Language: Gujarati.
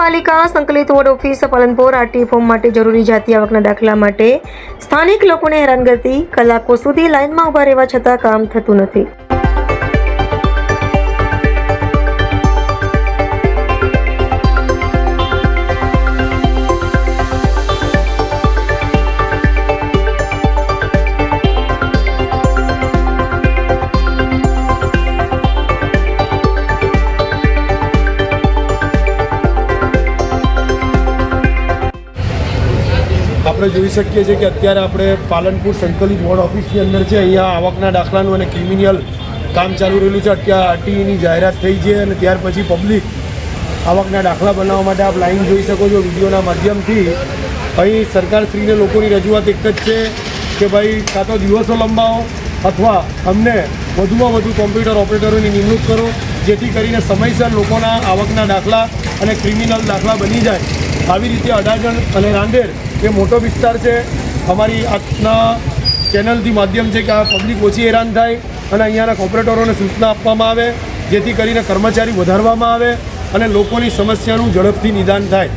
નગરપાલિકા સંકલિત ward office Palanpur RT form માટે જરૂરી જાતિ આવકના દાખલા માટે સ્થાનિક લોકોને હેરાનગતિ, કલાકો સુધી લાઇનમાં ઊભા રહેવા છતાં કામ થતું નથી। આપણે જોઈ શકીએ છીએ કે અત્યારે આપણે પાલનપુર સંકલિત વોર્ડ ઓફિસની અંદર છે। અહીંયા આવકના દાખલાનું અને ક્રિમિનલ કામ ચાલુ રહેલું છે। અત્યારે આરટીની જાહેરાત થઈ છે અને ત્યાર પછી પબ્લિક આવકના દાખલા બનાવવા માટે આપ લાઈન જોઈ શકો છો વિડીયોના માધ્યમથી। અહીં સરકારશ્રીને લોકોની રજૂઆત એક જ છે કે ભાઈ કાં તો દિવસો લંબાવો અથવા અમને વધુમાં વધુ કોમ્પ્યુટર ઓપરેટરોની નિમણૂક કરો, જેથી કરીને સમયસર લોકોના આવકના દાખલા અને ક્રિમિનલ દાખલા બની જાય। આવી રીતે અડાજણ અને રાંદેર એ મોટો વિસ્તાર છે। અમારી આજના ચેનલથી માધ્યમ છે કે આ પબ્લિક ઓછી હેરાન થાય અને અહીંયાના કોર્પોરેટરોને સૂચના આપવામાં આવે, જેથી કરીને કર્મચારી વધારવામાં આવે અને લોકોની સમસ્યાનું ઝડપથી નિદાન થાય।